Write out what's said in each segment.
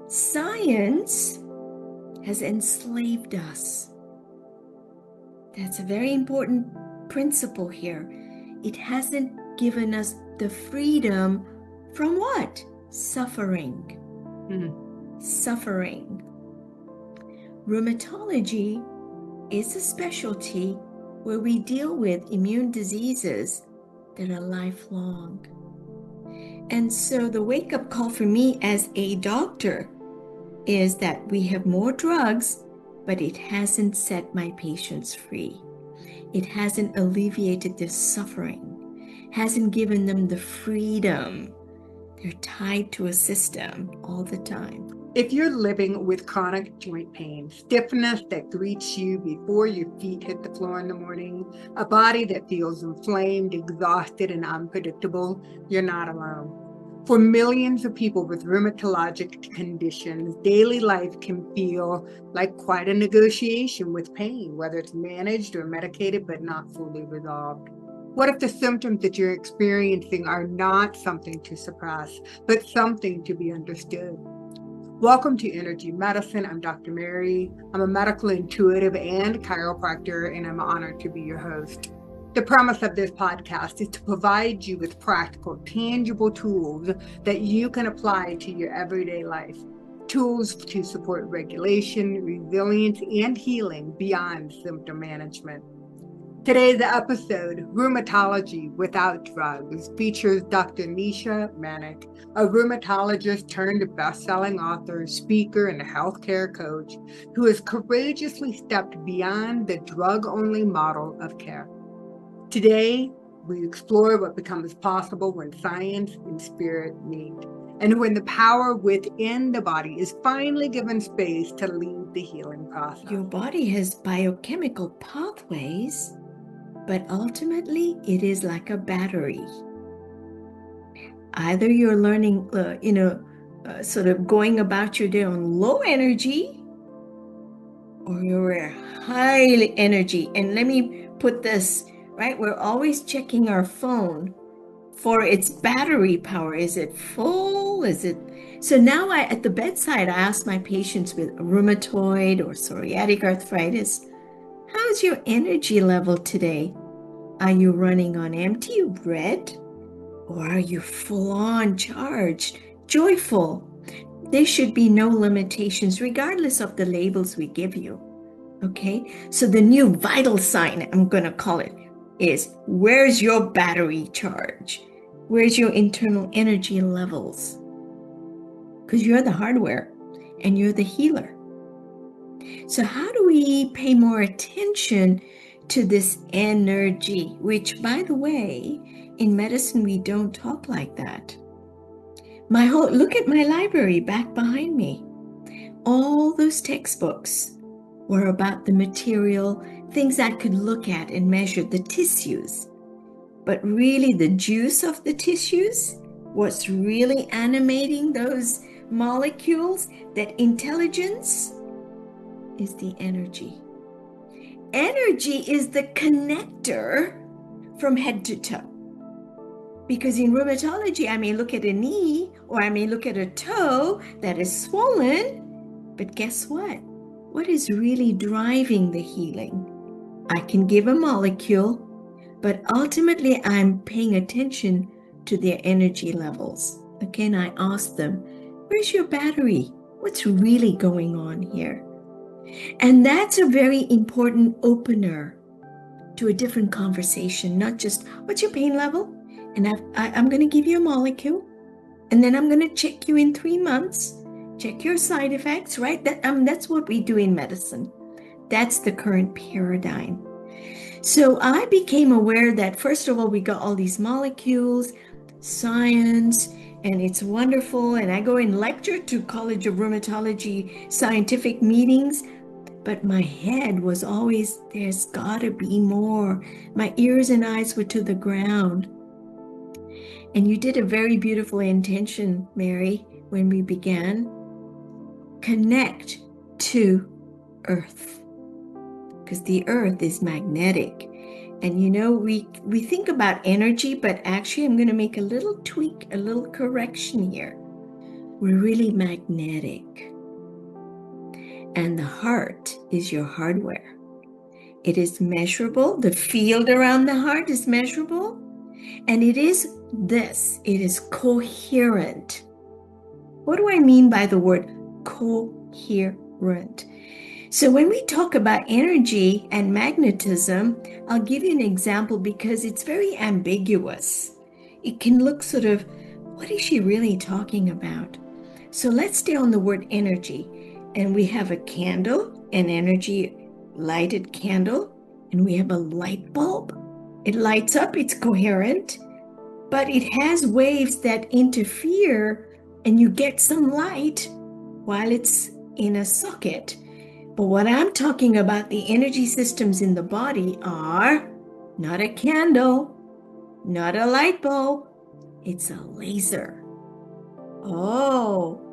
Science has enslaved us. That's a very important principle here. It hasn't given us the freedom from what? Suffering. Suffering. Rheumatology is a specialty where we deal with immune diseases that are lifelong. And so the wake-up call for me as a doctor is that we have more drugs, but it hasn't set my patients free. It hasn't alleviated their suffering, hasn't given them the freedom. They're tied to a system all the time. If you're living with chronic joint pain, stiffness that greets you before your feet hit the floor in the morning, a body that feels inflamed, exhausted, and unpredictable, you're not alone. For millions of people with rheumatologic conditions, daily life can feel like quite a negotiation with pain, whether it's managed or medicated but not fully resolved. What if the symptoms that you're experiencing are not something to suppress, but something to be understood? Welcome to Energy Medicine. I'm Dr. Mary. I'm a medical intuitive and chiropractor, and I'm honored to be your host. The premise of this podcast is to provide you with practical, tangible tools that you can apply to your everyday life. Tools to support regulation, resilience, and healing beyond symptom management. Today's episode, Rheumatology Without Drugs, features Dr. Nisha Manek, a rheumatologist turned bestselling author, speaker, and healthcare coach who has courageously stepped beyond the drug-only model of care. Today, we explore what becomes possible when science and spirit meet, and when the power within the body is finally given space to lead the healing process. Your body has biochemical pathways, but ultimately it is like a battery. Either you're learning, sort of going about your day on low energy, or you're high energy. And let me put this, right? We're always checking our phone for its battery power. Is it full? Is it? So now at the bedside, I ask my patients with rheumatoid or psoriatic arthritis, how's your energy level today? Are you running on empty, red? Or are you full on charged, joyful? There should be no limitations regardless of the labels we give you. Okay? So the new vital sign, I'm going to call it, is where's your battery charge? Where's your internal energy levels? Because you're the hardware and you're the healer. So how do we pay more attention to this energy, which, by the way, in medicine, we don't talk like that. Look at my library back behind me. All those textbooks were about the material, things I could look at and measure, the tissues. But really the juice of the tissues, what's really animating those molecules, that intelligence, is the energy. Energy is the connector from head to toe. Because in rheumatology, I may look at a knee or I may look at a toe that is swollen, but guess what? What is really driving the healing? I can give a molecule, but ultimately I'm paying attention to their energy levels. Okay, and I ask them, where's your battery? What's really going on here? And that's a very important opener to a different conversation, not just what's your pain level? And I'm going to give you a molecule, and then I'm going to check you in 3 months, check your side effects, right? That's what we do in medicine. That's the current paradigm. So I became aware that, first of all, we got all these molecules, science, and it's wonderful. And I go and lecture to College of Rheumatology scientific meetings. But my head was always, there's got to be more. My ears and eyes were to the ground. And you did a very beautiful intention, Mary, when we began. Connect to Earth. Because the Earth is magnetic. And you know, we think about energy, but actually I'm going to make a little tweak, a little correction here. We're really magnetic. And the heart is your hardware. It is measurable. The field around the heart is measurable. And it is coherent. What do I mean by the word coherent? So when we talk about energy and magnetism, I'll give you an example because it's very ambiguous. It can look sort of, what is she really talking about? So let's stay on the word energy. And we have a candle, an energy lighted candle, and we have a light bulb. It lights up, it's coherent, but it has waves that interfere and you get some light while it's in a socket. But what I'm talking about, the energy systems in the body are not a candle, not a light bulb, it's a laser. Oh,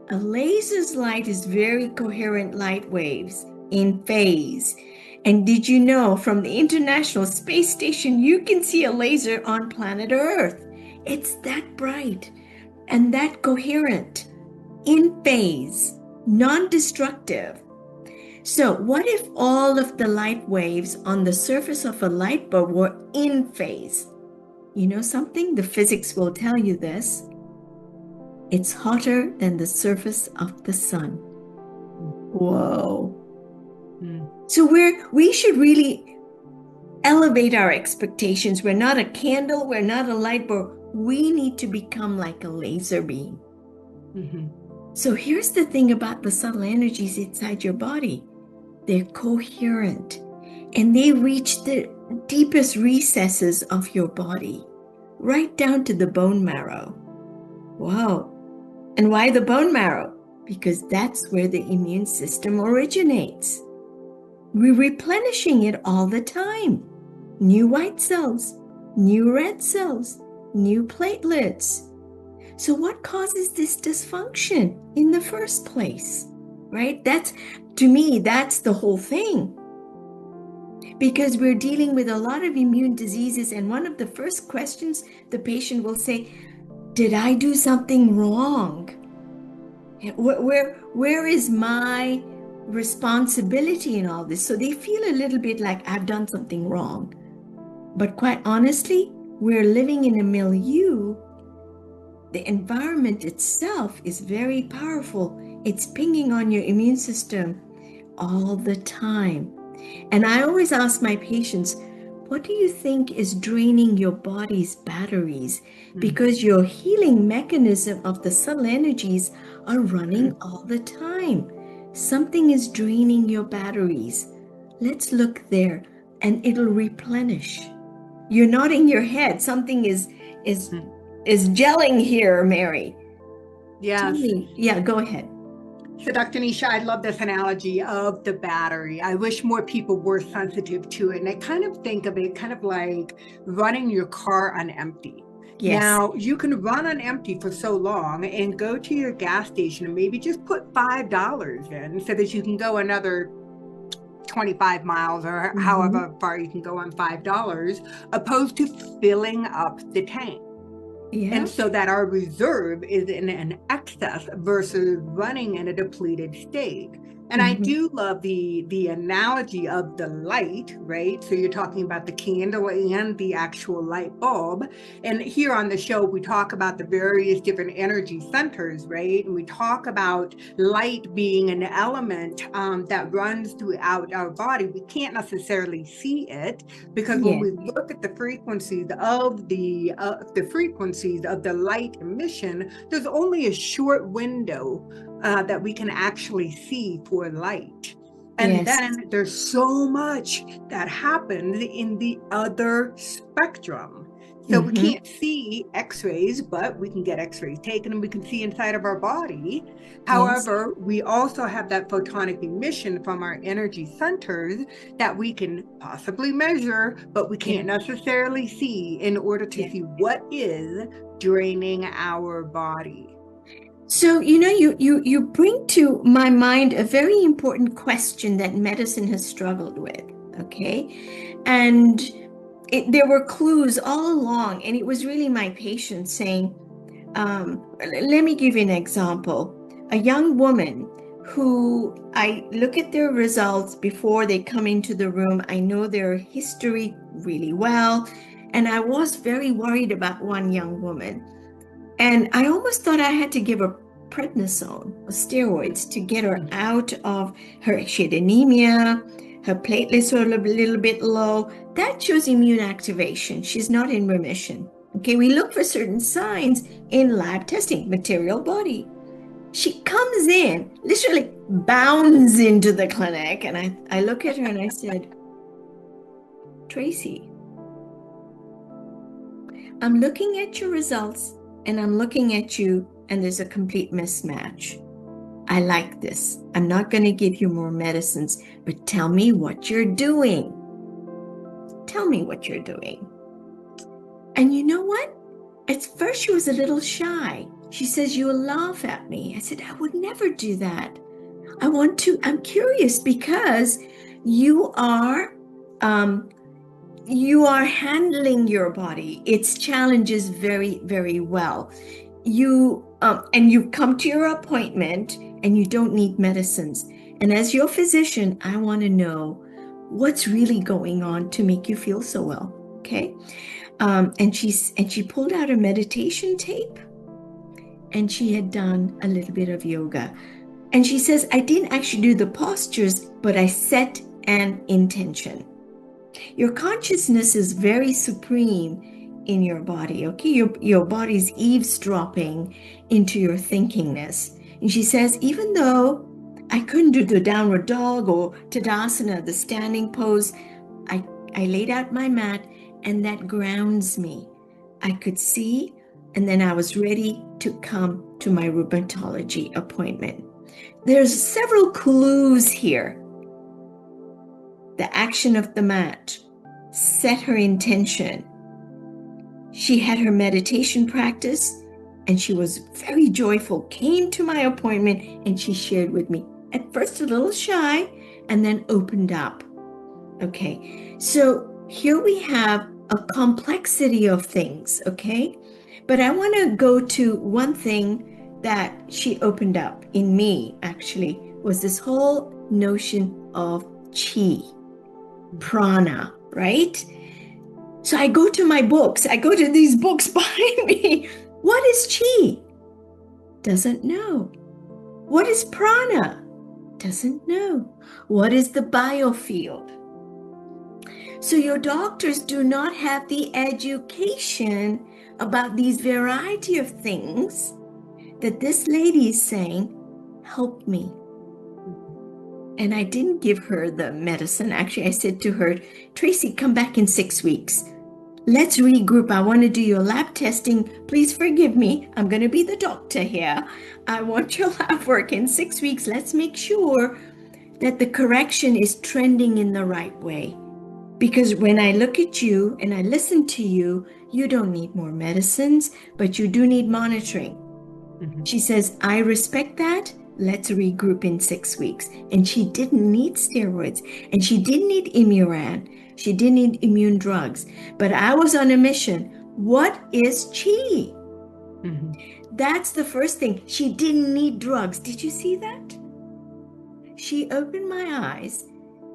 a laser's light is very coherent light waves in phase. And did you know from the International Space Station, you can see a laser on planet Earth? It's that bright and that coherent, in phase, non-destructive. So what if all of the light waves on the surface of a light bulb were in phase? You know something? The physics will tell you this. It's hotter than the surface of the sun. Whoa. So we should really elevate our expectations. We're not a candle, we're not a light bulb. We need to become like a laser beam. So here's the thing about the subtle energies inside your body. They're coherent and they reach the deepest recesses of your body, right down to the bone marrow. Wow. And why the bone marrow? Because that's where the immune system originates. We're replenishing it all the time. New white cells, new red cells, new platelets. So what causes this dysfunction in the first place, right? To me, that's the whole thing. Because we're dealing with a lot of immune diseases, and one of the first questions the patient will say, did I do something wrong? Where is my responsibility in all this? So they feel a little bit like I've done something wrong. But quite honestly, we're living in a milieu. The environment itself is very powerful. It's pinging on your immune system all the time. And I always ask my patients, what do you think is draining your body's batteries? Because your healing mechanism of the subtle energies are running all the time. Something is draining your batteries. Let's look there and it'll replenish. You're nodding your head. Something is gelling here, Mary. Yes. Tell me. Yeah, go ahead. So Dr. Nisha, I love this analogy of the battery. I wish more people were sensitive to it. And I kind of think of it kind of like running your car on empty. Yes. Now, you can run on empty for so long and go to your gas station and maybe just put $5 in so that you can go another 25 miles or however far you can go on $5, opposed to filling up the tank. Yeah. And so that our reserve is in an excess versus running in a depleted state. And I do love the analogy of the light, right? So you're talking about the candle and the actual light bulb. And here on the show, we talk about the various different energy centers, right? And we talk about light being an element that runs throughout our body. We can't necessarily see it because when we look at the frequencies of the light emission, there's only a short window that we can actually see for light. And then there's so much that happens in the other spectrum. So we can't see x-rays, but we can get x-rays taken and we can see inside of our body. However, we also have that photonic emission from our energy centers that we can possibly measure, but we can't necessarily see in order to see what is draining our body. So, you bring to my mind a very important question that medicine has struggled with, okay? And there were clues all along, and it was really my patient saying, Let me give you an example. A young woman who I look at their results before they come into the room. I know their history really well. And I was very worried about one young woman. And I almost thought I had to give her prednisone or steroids to get her out of her. She had anemia, her platelets were a little bit low. That shows immune activation. She's not in remission. Okay, we look for certain signs in lab testing, material body. She comes in, literally bounds into the clinic, and I look at her and I said, Tracy, I'm looking at your results and I'm looking at you, and there's a complete mismatch. I like this. I'm not going to give you more medicines, but tell me what you're doing. Tell me what you're doing. And you know what? At first, she was a little shy. She says, you'll laugh at me. I said, I would never do that. I'm curious because you are handling your body, its challenges very, very well. And you've come to your appointment and you don't need medicines. And as your physician, I want to know what's really going on to make you feel so well. Okay. And she pulled out her meditation tape and she had done a little bit of yoga. And she says, I didn't actually do the postures, but I set an intention. Your consciousness is very supreme in your body, okay? Your body's eavesdropping into your thinkingness. And she says, even though I couldn't do the downward dog or Tadasana, the standing pose, I laid out my mat and that grounds me. I could see, and then I was ready to come to my rheumatology appointment. There's several clues here. The action of the mat, set her intention. She had her meditation practice and she was very joyful, came to my appointment and she shared with me. At first a little shy and then opened up. Okay, so here we have a complexity of things, okay? But I want to go to one thing that she opened up in me, actually, was this whole notion of chi, prana, right? So I go to my books. I go to these books behind me. What is chi? Doesn't know. What is prana? Doesn't know. What is the biofield? So your doctors do not have the education about these variety of things that this lady is saying, help me. And I didn't give her the medicine. Actually, I said to her, Tracy, come back in 6 weeks. Let's regroup. I want to do your lab testing. Please forgive me. I'm going to be the doctor here. I want your lab work in 6 weeks. Let's make sure that the correction is trending in the right way. Because when I look at you and I listen to you, you don't need more medicines, but you do need monitoring. Mm-hmm. She says, I respect that. Let's regroup in 6 weeks. And she didn't need steroids and she didn't need Imuran. She didn't need immune drugs. But I was on a mission. What is chi? Mm-hmm. That's the first thing. She didn't need drugs. Did you see that? She opened my eyes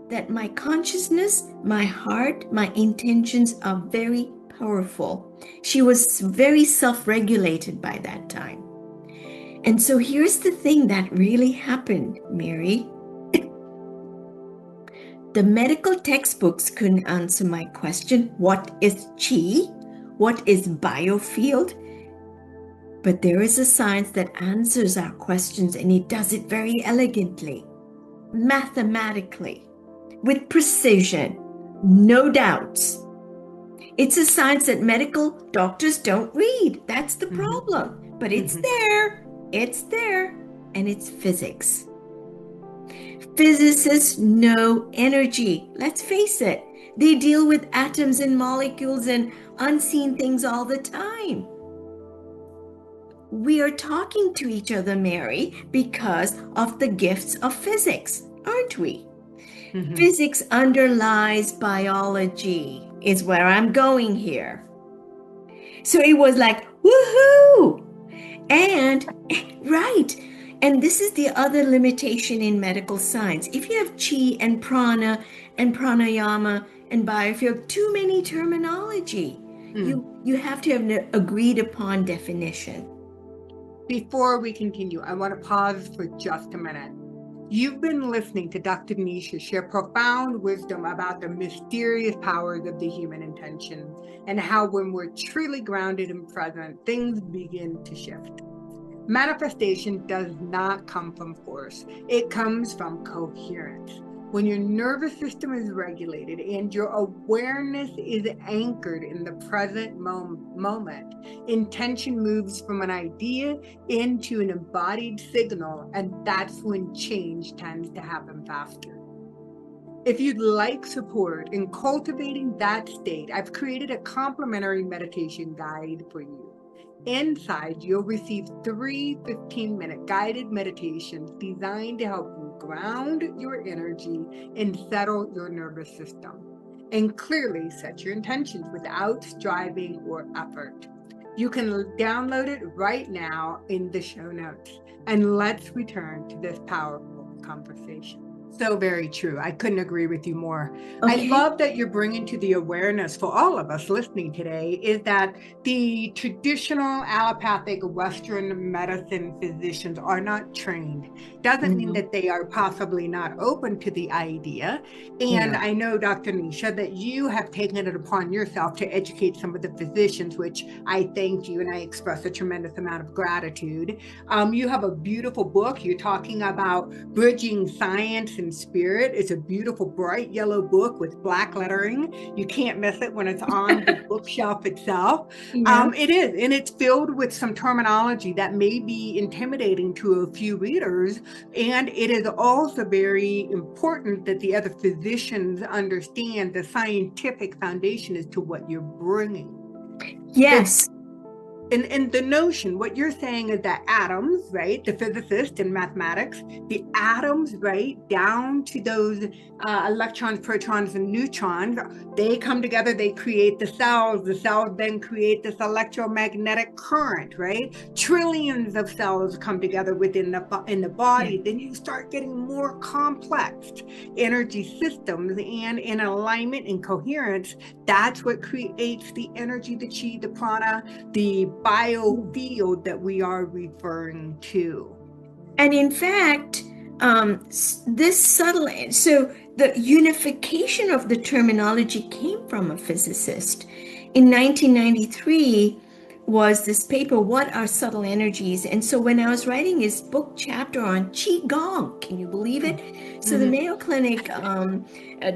that my consciousness, my heart, my intentions are very powerful. She was very self-regulated by that time. And so here's the thing that really happened, Mary. The medical textbooks couldn't answer my question, what is chi? What is biofield? But there is a science that answers our questions, and it does it very elegantly, mathematically, with precision, no doubts. It's a science that medical doctors don't read. That's the problem. But it's there. It's there, and it's physics. Physicists know energy. Let's face it. They deal with atoms and molecules and unseen things all the time. We are talking to each other, Mary, because of the gifts of physics, aren't we? Mm-hmm. Physics underlies biology, is where I'm going here. So it was like, woohoo! And, right. And this is the other limitation in medical science. If you have chi and prana and pranayama and bio, if you have too many terminology, Mm. you have to have an agreed upon definition. Before we continue, I want to pause for just a minute. You've been listening to Dr. Nisha share profound wisdom about the mysterious powers of the human intention and how when we're truly grounded and present, things begin to shift. Manifestation does not come from force. It comes from coherence. When your nervous system is regulated and your awareness is anchored in the present moment, intention moves from an idea into an embodied signal, and that's when change tends to happen faster. If you'd like support in cultivating that state, I've created a complimentary meditation guide for you. Inside, you'll receive 3 15-minute guided meditations designed to help you ground your energy and settle your nervous system, and clearly set your intentions without striving or effort. You can download it right now in the show notes. And let's return to this powerful conversation. So very true. I couldn't agree with you more. I Okay. love that you're bringing to the awareness for all of us listening today is that the traditional allopathic Western medicine physicians are not trained. Doesn't mean Mhm. that they are possibly not open to the idea. And Yeah. I know, Dr. Nisha, that you have taken it upon yourself to educate some of the physicians, which I thank you and I express a tremendous amount of gratitude. You have a beautiful book. You're talking about bridging science and spirit. It's a beautiful, bright yellow book with black lettering. You can't miss it when it's on the bookshelf itself. Yeah. It is, and it's filled with some terminology that may be intimidating to a few readers. And it is also very important that the other physicians understand the scientific foundation as to what you're bringing. The Yes. and the notion, what you're saying is that atoms, right, the physicist in mathematics, the atoms, right, down to those electrons, protons, and neutrons, they come together, they create the cells then create this electromagnetic current, right? Trillions of cells come together within the Yeah. body. Then you start getting more complex energy systems, and in alignment and coherence, that's what creates the energy, the chi, the prana, the biofield that we are referring to. And in fact, this subtle, so the unification of the terminology came from a physicist. In 1993 was this paper, What Are Subtle Energies? And so when I was writing his book chapter on Qigong, can you believe it? So the Mm-hmm. Mayo Clinic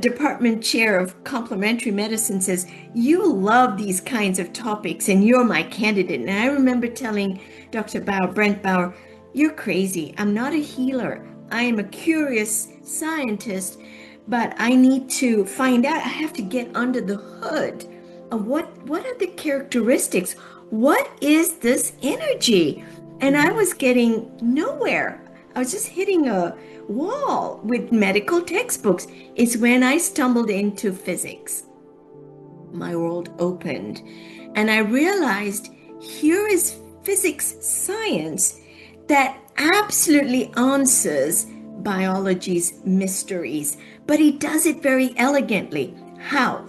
department chair of complementary medicine says, you love these kinds of topics and you're my candidate. And I remember telling Dr. Brent Bauer, you're crazy. I'm not a healer. I am a curious scientist, but I need to find out. I have to get under the hood of what are the characteristics? What is this energy? And I Mm-hmm. was getting nowhere. I was just hitting a wall with medical textbooks. It's when I stumbled into physics. My world opened, and I realized here is physics science that absolutely answers biology's mysteries, but he does it very elegantly. How?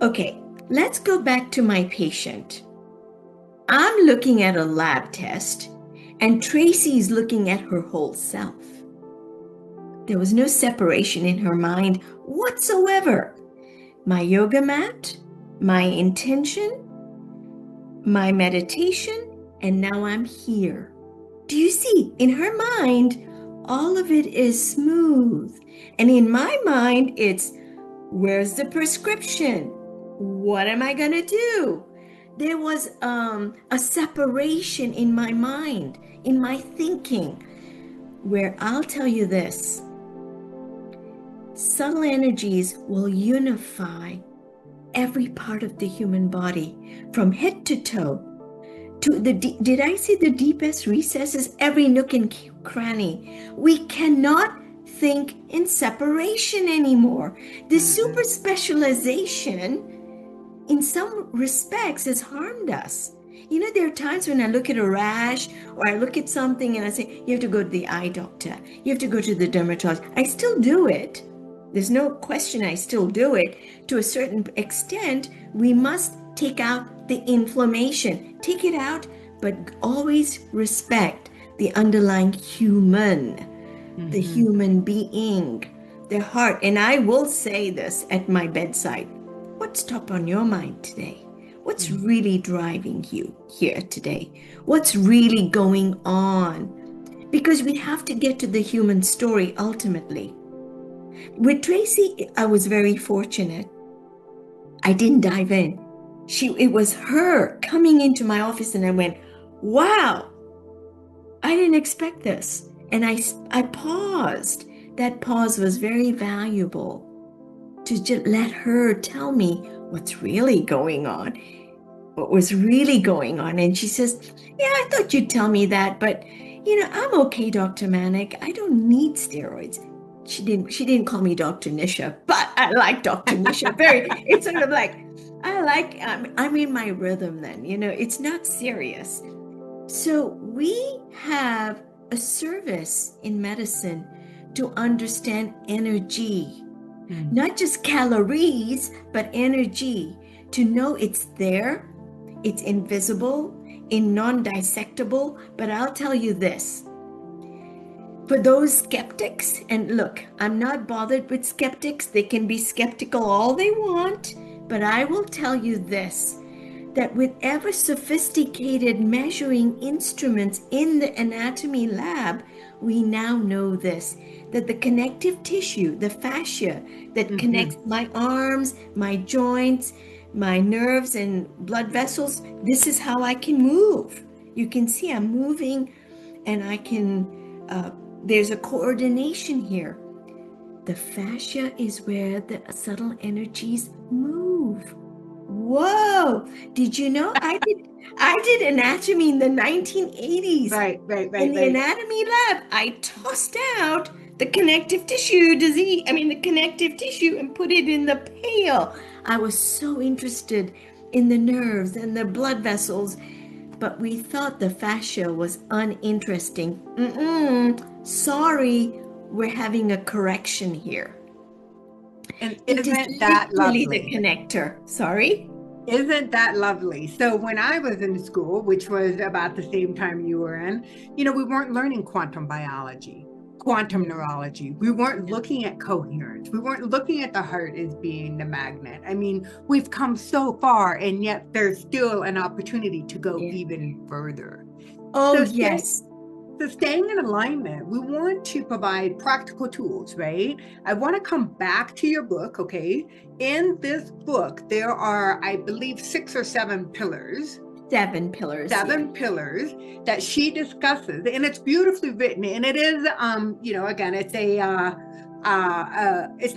Okay, let's go back to my patient. I'm looking at a lab test, and Tracy's looking at her whole self. There was no separation in her mind whatsoever. My yoga mat, my intention, my meditation, and now I'm here. Do you see? In her mind, all of it is smooth. And in my mind, it's where's the prescription? What am I going to do? There was a separation in my mind, in my thinking, where I'll tell you this, subtle energies will unify every part of the human body from head to toe to the did I say the deepest recesses, every nook and cranny. We cannot think in separation anymore. This Mm-hmm. super specialization in some respects has harmed us. There are times when I look at a rash or I look at something and I say, you have to go to the eye doctor. You have to go to the dermatologist. I still do it. There's no question I still do it. To a certain extent, we must take out the inflammation. Take it out, but always respect the underlying human, the Mm-hmm. human being, their heart. And I will say this at my bedside. What's top on your mind today? What's really driving you here today? What's really going on? Because we have to get to the human story ultimately. With Tracy, I was very fortunate. I didn't dive in. It was her coming into my office, and I went, wow, I didn't expect this. And I paused. That pause was very valuable to just let her tell me what's really going on, what was really going on. And she says, yeah, I thought you'd tell me that, but I'm okay, Dr. Manek. I don't need steroids. She didn't call me Dr. Nisha, but I like Dr. Nisha. It's sort of like, I'm in my rhythm then, it's not serious. So we have a service in medicine to understand energy, not just calories, but energy, to know it's there, it's invisible, in non-dissectable. But I'll tell you this, for those skeptics, and look, I'm not bothered with skeptics, they can be skeptical all they want, but I will tell you this, that with ever sophisticated measuring instruments in the anatomy lab, we now know this, that the connective tissue, the fascia that Mm-hmm. connects my arms, my joints, my nerves and blood vessels, this is how I can move. You can see I'm moving, and there's a coordination here. The fascia is where the subtle energies move. Whoa! Did you know I did anatomy in the 1980s? Right, right, In right, the right. anatomy lab, I tossed out the connective tissue disease, the connective tissue, and put it in the pail. I was so interested in the nerves and the blood vessels, but we thought the fascia was uninteresting. Sorry, we're having a correction here. And It is isn't that literally the lovely? connector. Sorry? Isn't that lovely? So when I was in school, which was about the same time you were in, we weren't learning quantum biology, quantum No, neurology. We weren't no. looking at coherence. We weren't looking at the heart as being the magnet. I mean, we've come so far, and yet there's still an opportunity to go Yeah. even further. Oh, So yes. staying in alignment, we want to provide practical tools, right? I want to come back to your book, okay? In this book, there are, I believe, 6 or 7 pillars, Seven pillars. Yeah. 7 pillars that she discusses, and it's beautifully written. And it is, again, it's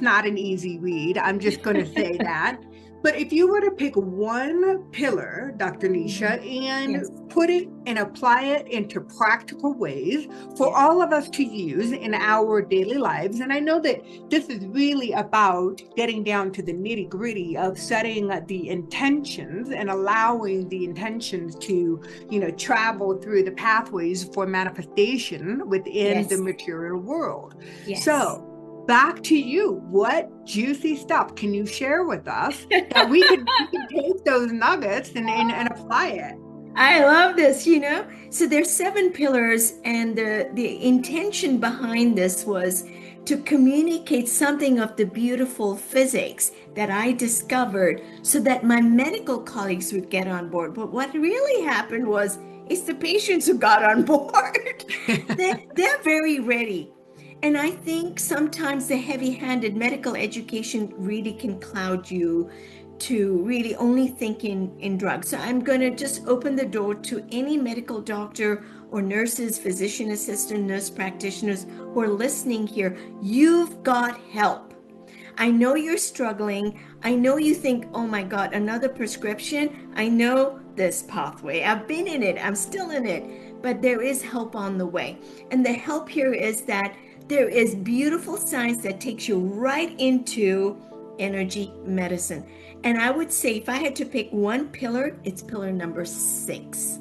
not an easy read. I'm just going to say that. But if you were to pick one pillar, Dr. Nisha, Mhm. and Yes. put it and apply it into practical ways for Yeah. all of us to use in our daily lives, and I know that this is really about getting down to the nitty gritty of setting the intentions and allowing the intentions to, travel through the pathways for manifestation within the Yes. material world. Yes. So, back to you. What juicy stuff can you share with us that we can take those nuggets and apply it? I love this. So there's seven pillars, and the intention behind this was to communicate something of the beautiful physics that I discovered so that my medical colleagues would get on board. But what really happened was it's the patients who got on board. They're very ready. And I think sometimes the heavy-handed medical education really can cloud you to really only think in drugs. So I'm going to just open the door to any medical doctor or nurses, physician assistant, nurse practitioners who are listening here. You've got help. I know you're struggling. I know you think, oh my God, another prescription. I know this pathway. I've been in it. I'm still in it. But there is help on the way. And the help here is that there is beautiful science that takes you right into energy medicine. And I would say if I had to pick one pillar, it's pillar number 6.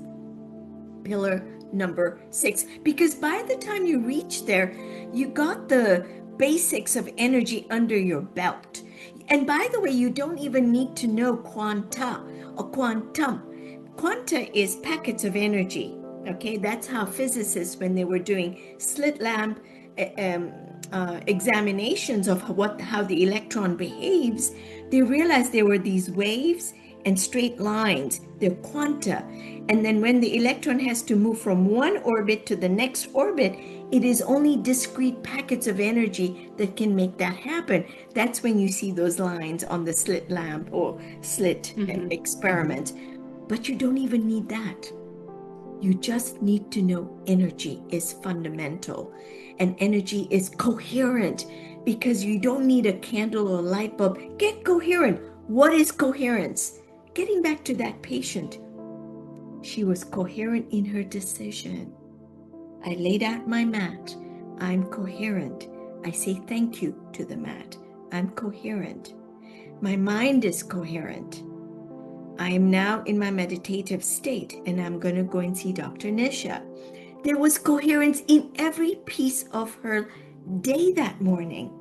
Pillar number 6. Because by the time you reach there, you got the basics of energy under your belt. And by the way, you don't even need to know quanta or quantum. Quanta is packets of energy. Okay, that's how physicists, when they were doing slit lamp examinations of how the electron behaves, they realized there were these waves and straight lines. They're quanta. And then when the electron has to move from one orbit to the next orbit, it is only discrete packets of energy that can make that happen. That's when you see those lines on the slit lamp or slit experiment. But you don't even need that. You just need to know energy is fundamental and energy is coherent, because you don't need a candle or a light bulb. Get coherent. What is coherence? Getting back to that patient, she was coherent in her decision. I laid out my mat. I'm coherent. I say thank you to the mat. I'm coherent. My mind is coherent. I am now in my meditative state, and I'm going to go and see Dr. Nisha. There was coherence in every piece of her day that morning.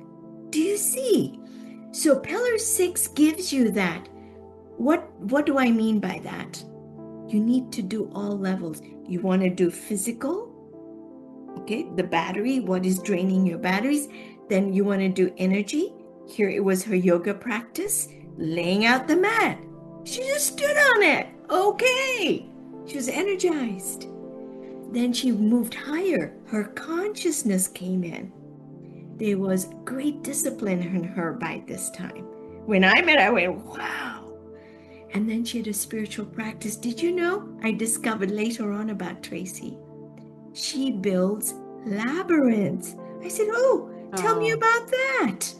Do you see? So pillar 6 gives you that. What do I mean by that? You need to do all levels. You want to do physical, okay, the battery, what is draining your batteries. Then you want to do energy. Here it was her yoga practice, laying out the mat. She just stood on it. Okay. She was energized. Then she moved higher. Her consciousness came in. There was great discipline in her by this time. When I met her, I went, wow. And then she had a spiritual practice. Did you know? I discovered later on about Tracy. She builds labyrinths. I said, oh, tell me about that.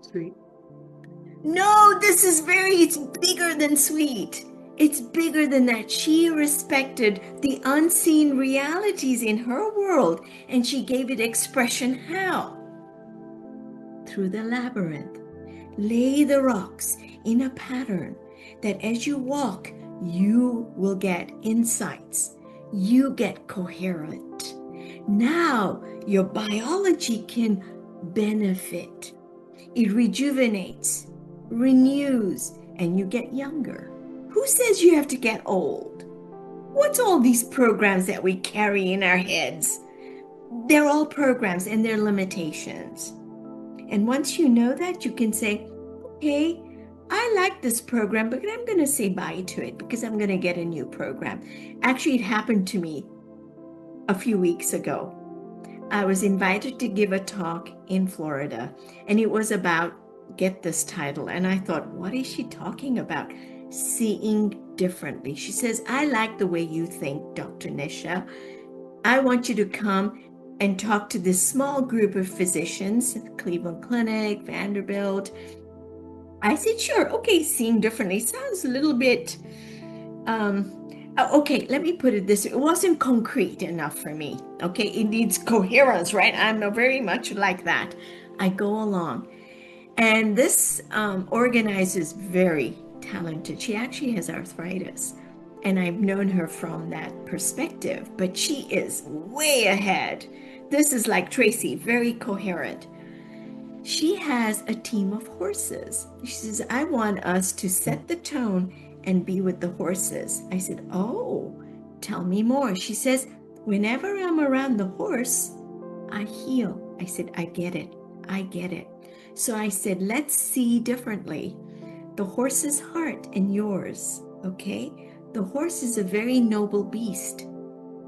Sweet. No, it's bigger than sweet. It's bigger than that. She respected the unseen realities in her world, and she gave it expression how? Through the labyrinth. Lay the rocks in a pattern that as you walk, you will get insights. You get coherent. Now your biology can benefit. It rejuvenates, renews, and you get younger. Who says you have to get old? What's all these programs that we carry in our heads? They're all programs and they're limitations. And once you know that, you can say, okay, I like this program, but I'm going to say bye to it because I'm going to get a new program. Actually, it happened to me a few weeks ago. I was invited to give a talk in Florida, and it was about, get this title, and I thought, what is she talking about? Seeing differently. She says, I like the way you think, Dr. Nisha. I want you to come and talk to this small group of physicians, Cleveland Clinic, Vanderbilt. I said, sure. Okay, seeing differently sounds a little bit, okay, let me put it this way. It wasn't concrete enough for me. Okay, it needs coherence, right? I'm very much like that. I go along. And this organizer is very talented. She actually has arthritis. And I've known her from that perspective, but she is way ahead. This is like Tracy, very coherent. She has a team of horses. She says, I want us to set the tone and be with the horses. I said, oh, tell me more. She says, whenever I'm around the horse, I heal. I said, I get it. I get it. So I said, let's see differently. The horse's heart and yours, okay? The horse is a very noble beast.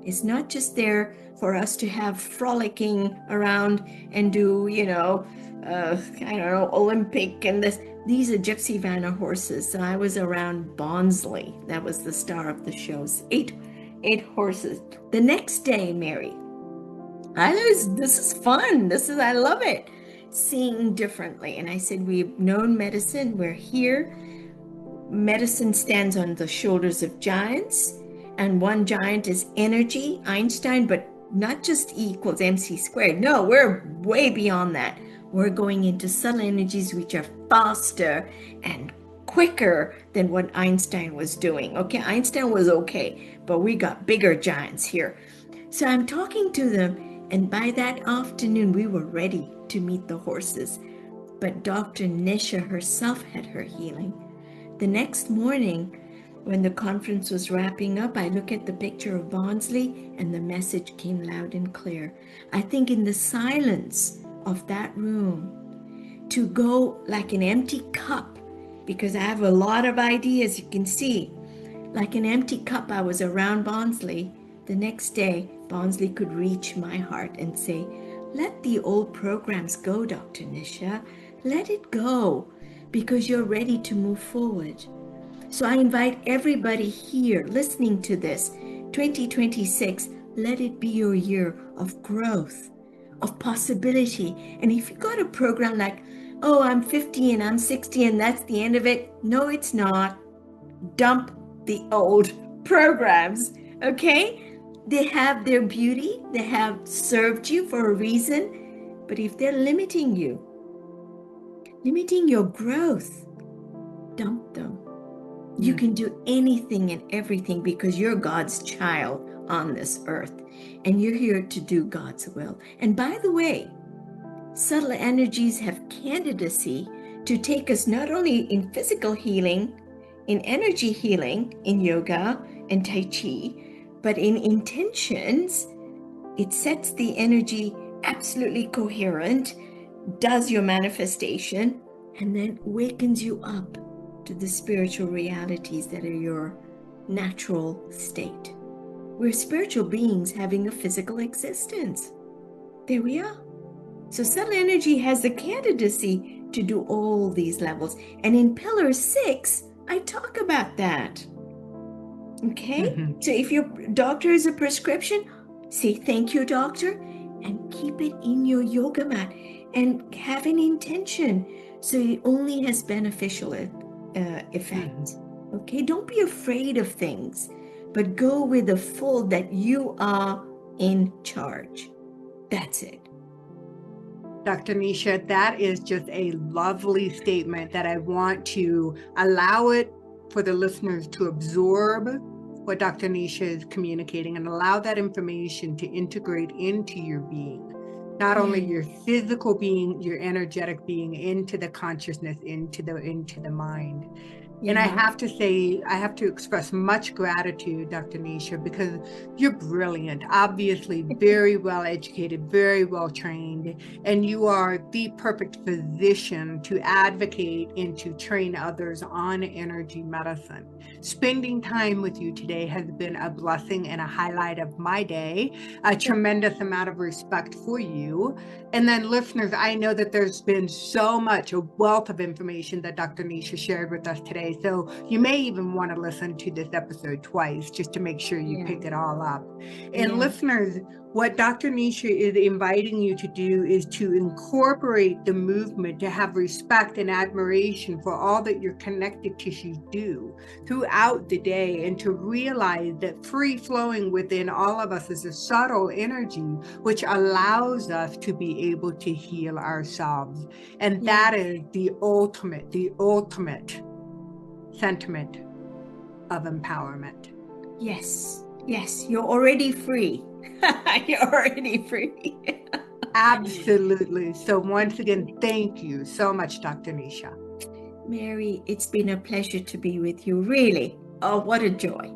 It's not just there for us to have frolicking around and do, I don't know, Olympic and this. These are Gypsy Vanna horses. So I was around Bonsley. That was the star of the shows. Eight horses. The next day, Mary, this is fun. I love it. Seeing differently. And I said, we've known medicine. We're here. Medicine stands on the shoulders of giants. And one giant is energy, Einstein, but not just E equals MC squared. No, we're way beyond that. We're going into subtle energies which are faster and quicker than what Einstein was doing. Okay, Einstein was okay, but we got bigger giants here. So I'm talking to them, and by that afternoon, we were ready to meet the horses. But Dr. Nisha herself had her healing. The next morning, when the conference was wrapping up, I look at the picture of Barnsley and the message came loud and clear. I think in the silence of that room, to go like an empty cup, because I have a lot of ideas, you can see, like an empty cup, I was around Barnsley. The next day, Barnsley could reach my heart and say, let the old programs go, Dr. Nisha. Let it go, because you're ready to move forward. So I invite everybody here listening to this, 2026, let it be your year of growth, of possibility. And if you got a program like, oh, I'm 50 and I'm 60 and that's the end of it, no, it's not. Dump the old programs, okay? They have their beauty, they have served you for a reason, but if they're limiting you, limiting your growth, dump them. You can do anything and everything because you're God's child on this earth and you're here to do God's will. And by the way, subtle energies have candidacy to take us not only in physical healing, in energy healing, in yoga and Tai Chi, but in intentions. It sets the energy absolutely coherent, does your manifestation, and then wakens you up to the spiritual realities that are your natural state. We're spiritual beings having a physical existence. There we are. So subtle energy has the candidacy to do all these levels. And in pillar 6, I talk about that. Okay? So if your doctor is a prescription, say thank you, doctor, and keep it in your yoga mat and have an intention so it only has beneficial effect. Okay? Don't be afraid of things, but go with the full that you are in charge. That's it. Dr. Nisha, that is just a lovely statement that I want to allow it for the listeners to absorb what Dr. Nisha is communicating and allow that information to integrate into your being. Not only your physical being, your energetic being, into the consciousness, into the mind. And I have to say, I have to express much gratitude, Dr. Nisha, because you're brilliant, obviously very well educated, very well trained, and you are the perfect physician to advocate and to train others on energy medicine. Spending time with you today has been a blessing and a highlight of my day, a tremendous amount of respect for you. And then listeners, I know that there's been so much, a wealth of information that Dr. Nisha shared with us today. So you may even want to listen to this episode twice just to make sure you pick it all up. And listeners, what Dr. Nisha is inviting you to do is to incorporate the movement, to have respect and admiration for all that your connective tissues do throughout the day, and to realize that free flowing within all of us is a subtle energy which allows us to be able to heal ourselves. And that is the ultimate sentiment of empowerment. Yes, you're already free. You're already free. Absolutely. So once again, thank you so much, Dr. Nisha. Mary, it's been a pleasure to be with you, really. Oh, what a joy.